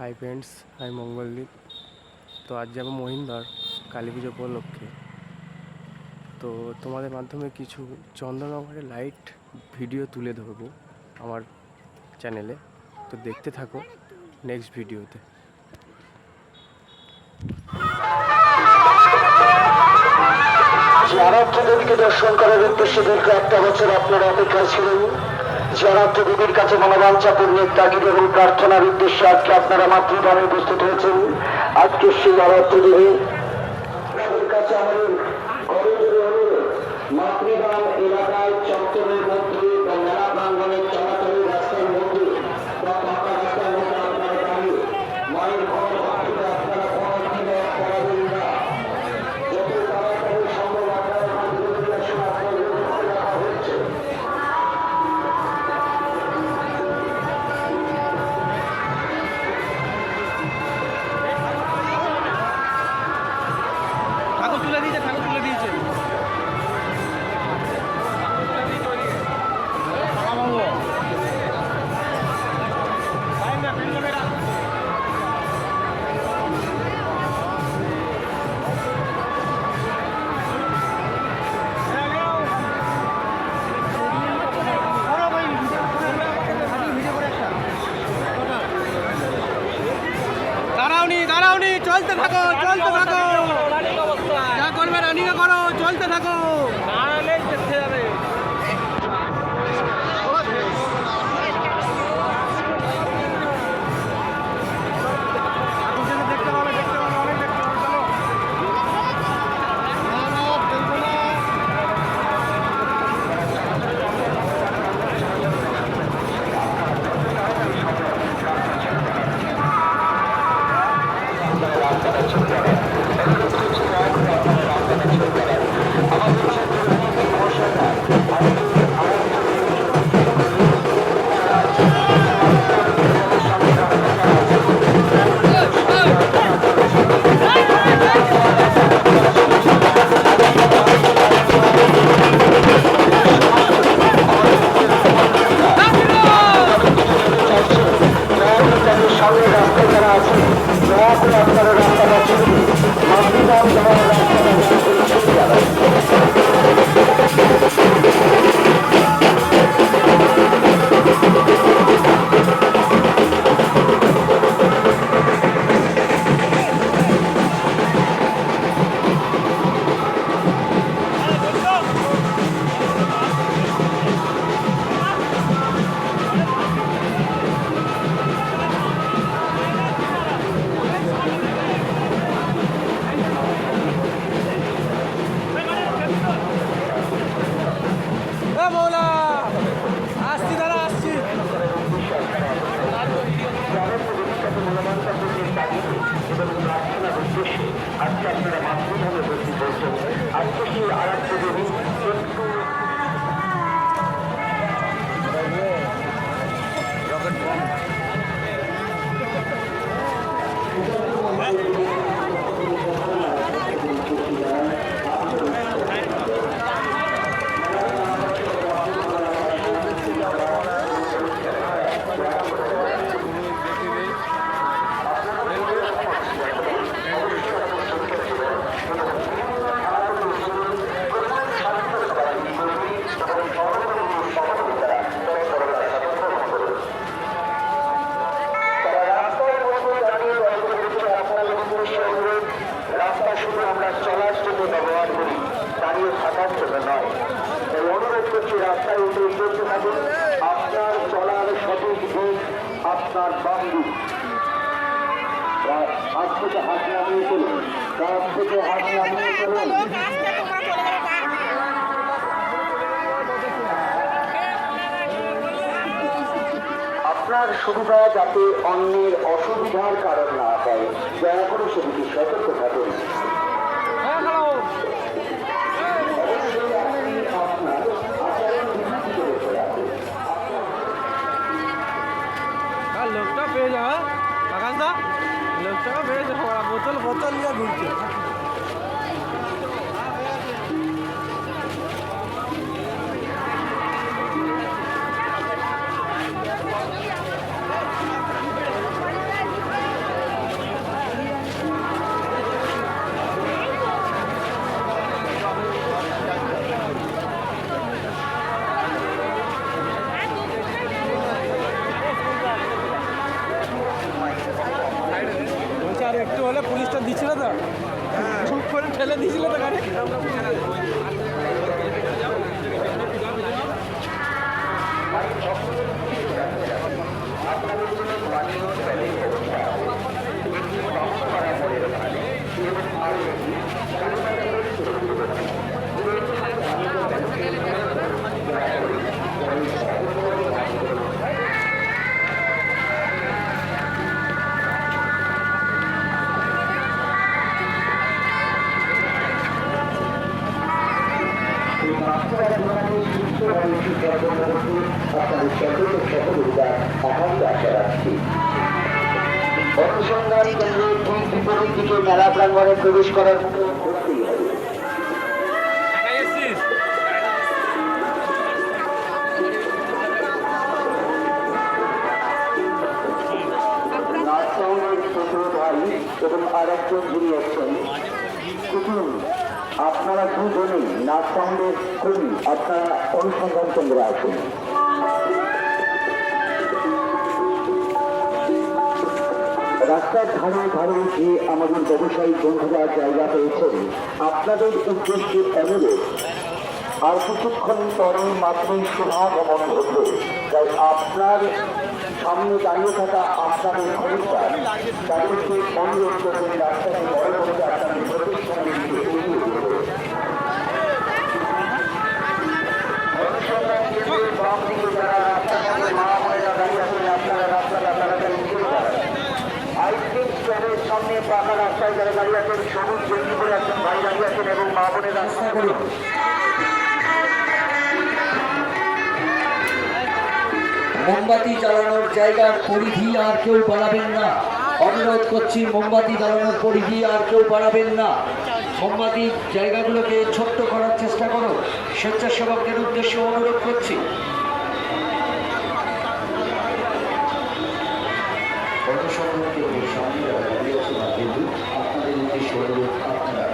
Hi friends, আমি মঙ্গলদীপ। তো আজ যাবো মহিন্দার কালী পুজো উপলক্ষে। তো তোমাদের মাধ্যমে কিছু চন্দননগরের লাইট ভিডিও তুলে ধরবো আমার চ্যানেলে। তো দেখতে থাকো নেক্সট ভিডিওতে। আরাধ্য দেবীকে দর্শন করার উদ্দেশ্যে দীর্ঘ একটা বছর আপনারা অপেক্ষা ছিলেন। যে আরাধ্য দেবীর কাছে মনোবাঞ্ছা পূর্ণের তাগিদ এবং প্রার্থনার উদ্দেশ্যে আজকে আপনারা মাতৃধামে উপস্থিত হয়েছেন। আজকে সেই আরাধ্য দেবী কাছে আমাদের মাতৃধাম এলাকায় চত্বরের মধ্যে বা মেলা প্রাঙ্গনের চলাচলের রাস্তার মধ্যে বা পাকা রাস্তার মধ্যে আপনারা দাঁড়িয়ে মায়ের ঘর ভক্তরা আপনারা কোনো করাবেন না। যত তাড়াতাড়ি সম্ভব আপনারা রাখা হচ্ছে। ঠাকুর তুলে দিয়েছে দাঁড়াওনি চলতে থাকো যা করবে রানিংয়ে করো, চলতে থাকো। দেখতে যাবে আজকে আপনারা মাতৃভাবে ভর্তি করছেন। আজকে সেই আরাধ্য দেবী রাস্তা শুধু আমরা চলার জন্য ব্যবহার করি, দাঁড়িয়ে থাকার জন্য নয়। তাই অনুরোধ করছি রাস্তায় উঠে চলতে থাকুন। আপনার চলার সঠিক দিক আপনার বাম দিক। হাত থেকে হাত নামিয়ে চলুন, কাছ থেকে হাত নামিয়ে চলুন। আপনার সুবিধা যাতে অন্যের অসুবিধার কারণ না হয়, দয়া করে সেদিকে সতর্ক থাকুন। লোকটা পেয়ে যাওয়া আকাশদা, লোকটা পেয়ে যাওয়া বোতল নিয়ে ঘুরছে। আর একটু হলে পুলিশটা দিচ্ছিল তো চুপ করে ঠেলে দিয়েছিল তো গাড়ি। অনুসন্ধান কেন্দ্রের ঠিক বিপরীত দিকে মেলা প্রাঙ্গণে প্রবেশ করার মতো করতেই হবে। এবং আর একজন যিনি আছেন কুতুম, আপনারা দুজনেই নাচ সাউন্ডের কর্মী, আপনারা অনুসন্ধান কেন্দ্রে আছেন। রাস্তার ধারে ধারে যে আমাদের ব্যবসায়ী বন্ধুরা জায়গা পেয়েছেন, আপনাদের উদ্দেশ্যে অনুরোধ, আর কিছুক্ষণ পরে মাত্রই শুভাগমন ঘটবে, তাই আপনার সামনে দাঁড়িয়ে থাকা আপনাদের খরিদ্দার তাদেরকে অনুরোধ করবেন রাস্তাটি বড় করতে আপনাদের প্রতিষ্ঠানে অনুসন্ধান কেন্দ্রের বাম দিকে যারা রাস্তার মধ্যে মা বোনেরা দাঁড়িয়ে আছেন, আপনারা রাস্তাটা তাড়াতাড়ি ঘুরে যাবেন। আইসক্রিম স্টোরের সামনে পাকা রাস্তায় যারা দাঁড়িয়ে আছেন, সবুজ গেঞ্জি করে একজন ভাই দাঁড়িয়ে আছেন এবং মা বোনের রাস্তা করুন। মোমবাতি জ্বালানোর জায়গার পরিধি আর কেউ বাড়াবেন না। অনুরোধ করছি, মোমবাতি জ্বালানোর পরিধি আর কেউ বাড়াবেন না। মোমবাতির জায়গাগুলোকে ছোট্ট করার চেষ্টা করো। স্বেচ্ছাসেবকদের উদ্দেশ্যে অনুরোধ করছি। অনুসন্ধান কেন্দ্রের সামনে যারা দাঁড়িয়ে আছেন, আপনাদের উদ্দেশ্যে অনুরোধ, আপনারা